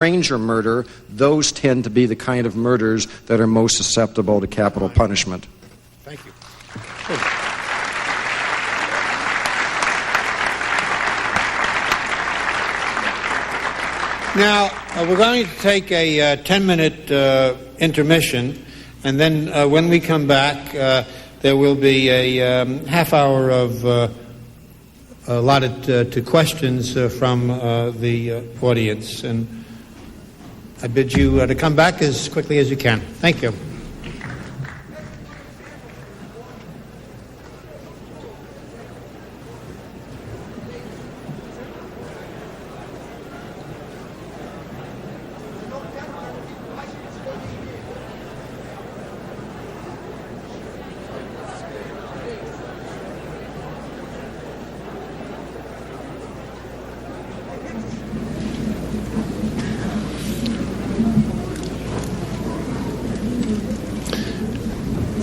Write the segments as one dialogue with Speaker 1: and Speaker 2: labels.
Speaker 1: stranger murder, those tend to be the kind of murders that are most susceptible to capital punishment.
Speaker 2: Thank you. Good. Now, we're going to take a 10-minute intermission, and then when we come back, there will be a half hour of allotted to questions from the audience. And I bid you to come back as quickly as you can. Thank you.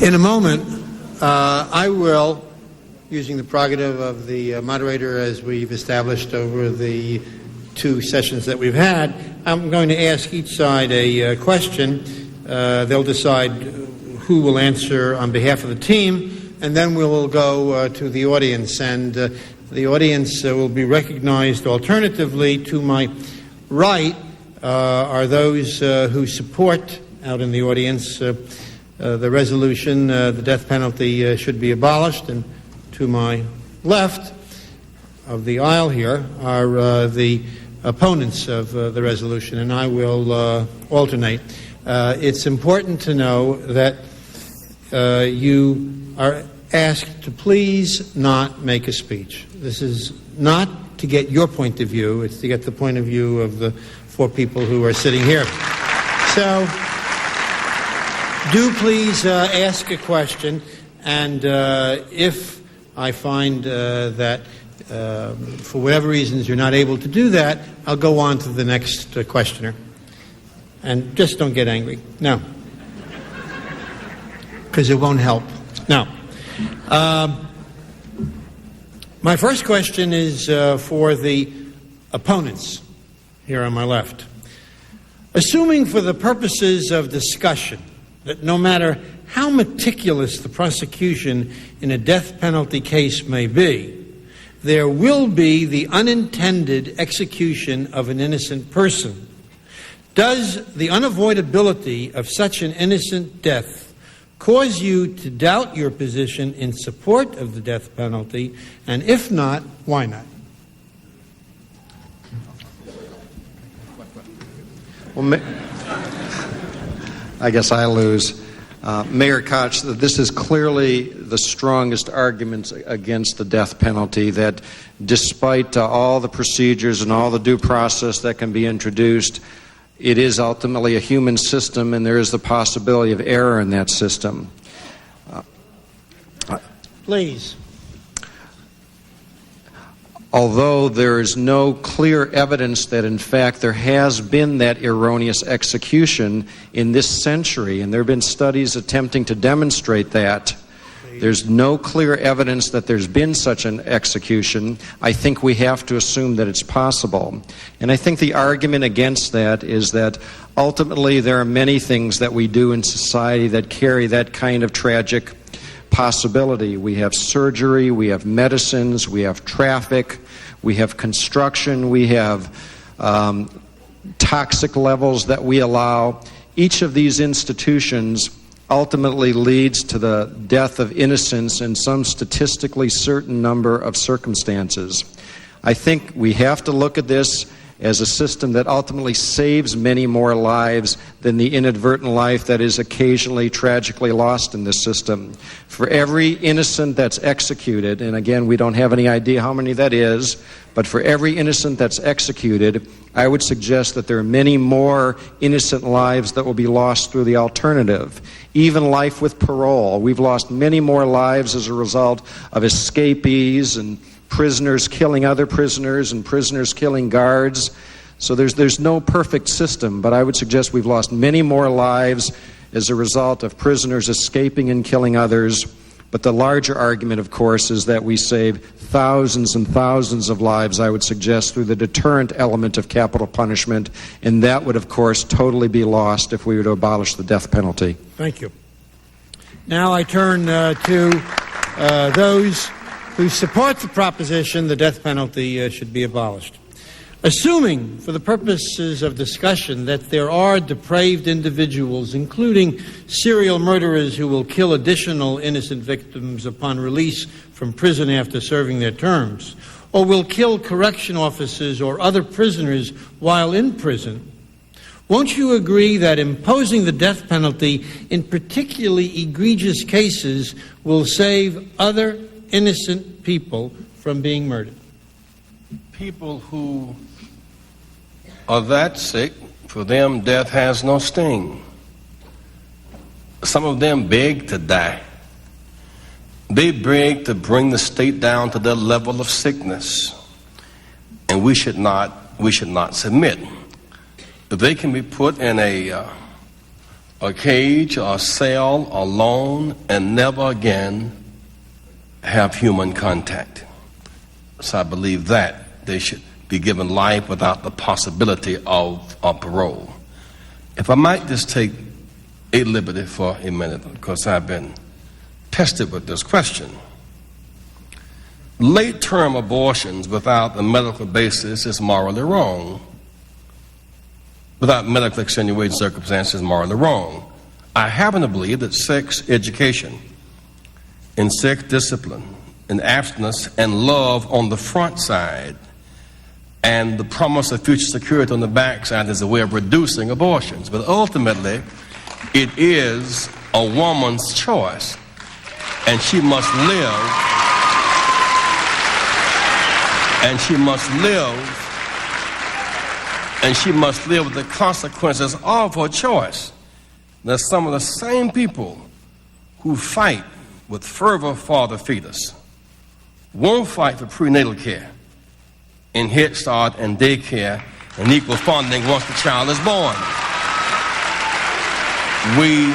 Speaker 2: In a moment, I will, using the prerogative of the moderator as we've established over the two sessions that we've had, I'm going to ask each side a question. They'll decide who will answer on behalf of the team, and then we will go to the audience. And the audience will be recognized alternatively. To my right are those who support, out in the audience, the resolution, the death penalty should be abolished, and to my left of the aisle here are the opponents of the resolution, and I will alternate. It's important to know that you are asked to please not make a speech. This is not to get your point of view, it's to get the point of view of the four people who are sitting here. So, do please ask a question, and if I find that for whatever reasons you're not able to do that, I'll go on to the next questioner. And just don't get angry. No. Because it won't help. Now, my first question is for the opponents here on my left. Assuming for the purposes of discussion that no matter how meticulous the prosecution in a death penalty case may be, there will be the unintended execution of an innocent person. Does the unavoidability of such an innocent death cause you to doubt your position in support of the death penalty? And if not, why not?
Speaker 1: Well, I guess I lose. Mayor Koch, this is clearly the strongest argument against the death penalty, that despite all the procedures and all the due process that can be introduced, it is ultimately a human system, and there is the possibility of error in that system.
Speaker 2: Please.
Speaker 1: Although there is no clear evidence that, in fact, there has been that erroneous execution in this century, and there have been studies attempting to demonstrate that, there's no clear evidence that there's been such an execution. I think we have to assume that it's possible. And I think the argument against that is that ultimately there are many things that we do in society that carry that kind of tragic possibility. We have surgery, we have medicines, we have traffic, we have construction, we have toxic levels that we allow. Each of these institutions ultimately leads to the death of innocents in some statistically certain number of circumstances. I think we have to look at this as a system that ultimately saves many more lives than the inadvertent life that is occasionally tragically lost in this system. For every innocent that's executed, and again, we don't have any idea how many that is, but for every innocent that's executed, I would suggest that there are many more innocent lives that will be lost through the alternative. Even life with parole. We've lost many more lives as a result of escapees and prisoners killing other prisoners and prisoners killing guards. So there's no perfect system, but I would suggest we've lost many more lives as a result of prisoners escaping and killing others But the larger argument, of course, is that we save thousands and thousands of lives, I would suggest, through the deterrent element of capital punishment, and that would, of course, totally be lost if we were to abolish the death penalty.
Speaker 2: Thank you. Now I turn to those who support the proposition the death penalty should be abolished. Assuming, for the purposes of discussion, that there are depraved individuals, including serial murderers who will kill additional innocent victims upon release from prison after serving their terms, or will kill correction officers or other prisoners while in prison, won't you agree that imposing the death penalty in particularly egregious cases will save other innocent people from being murdered?
Speaker 3: People who are that sick, for them death has no sting. Some of them beg to die. They beg to bring the state down to their level of sickness, and we should not submit. If they can be put in a cage or a cell alone and never again have human contact. So I believe that they should be given life without the possibility of parole. If I might just take a liberty for a minute, because I've been tested with this question. Late-term abortions without a medical basis is morally wrong. Without medical extenuating circumstances is morally wrong. I happen to believe that sex education and sex discipline and abstinence and love on the front side and the promise of future security on the backside is a way of reducing abortions. But ultimately, it is a woman's choice, and she must live, and she must live with the consequences of her choice. There's some of the same people who fight with fervor for the fetus won't fight for prenatal care in Head Start and daycare and equal funding once the child is born. We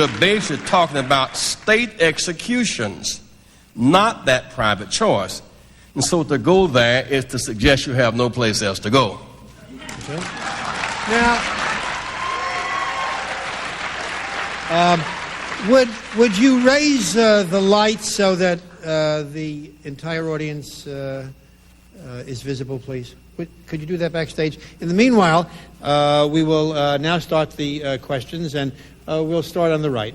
Speaker 3: are basically talking about state executions, not that private choice. And so to go there is to suggest you have no place else to go.
Speaker 2: Okay. Now, would you raise the lights so that the entire audience is visible, please? Could you do that backstage? In the meanwhile, we will now start the questions, and we'll start on the right.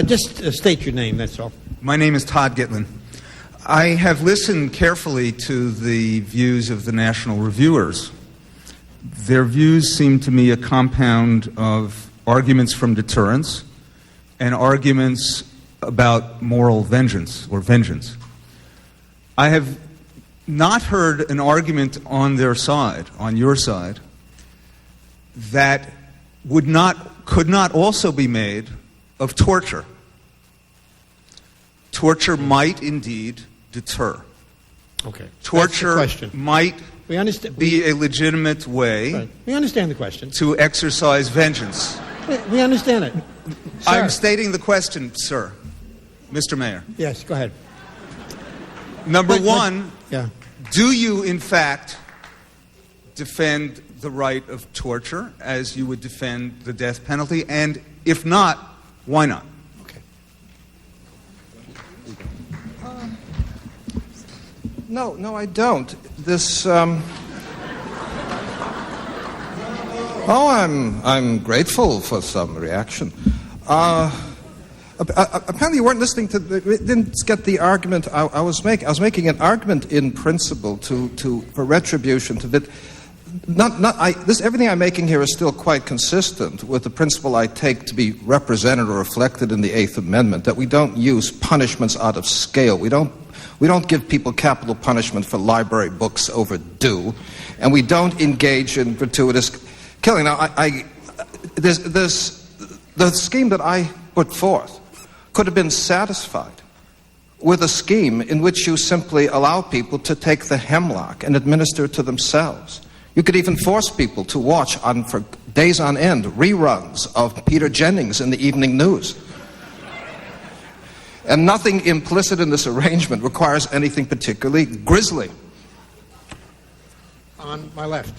Speaker 2: Just state your name, that's all.
Speaker 4: My name is Todd Gitlin. I have listened carefully to the views of the National Reviewers. Their views seem to me a compound of arguments from deterrence and arguments about moral vengeance or vengeance. I have not heard an argument on their side, on your side, that could not also be made of torture. Torture might indeed deter.
Speaker 2: Okay.
Speaker 4: Torture might be a legitimate way.
Speaker 2: Right. We understand the question.
Speaker 4: To exercise vengeance.
Speaker 2: We understand it.
Speaker 4: I'm stating the question, sir. Mr. Mayor.
Speaker 2: Yes, go ahead.
Speaker 4: Number one,
Speaker 2: yeah.
Speaker 4: Do you in fact defend the right of torture as you would defend the death penalty? And if not, why not?
Speaker 2: Okay.
Speaker 5: No, I don't. This. I'm grateful for some reaction. Apparently, you weren't listening to. Didn't get the argument I was making. I was making an argument in principle for retribution. Everything I'm making here is still quite consistent with the principle I take to be represented or reflected in the Eighth Amendment. That we don't use punishments out of scale. We don't give people capital punishment for library books overdue, and we don't engage in gratuitous killing. Now, the scheme that I put forth could have been satisfied with a scheme in which you simply allow people to take the hemlock and administer it to themselves. You could even force people to watch days on end, reruns of Peter Jennings in the evening news. And nothing implicit in this arrangement requires anything particularly grisly.
Speaker 2: On my left.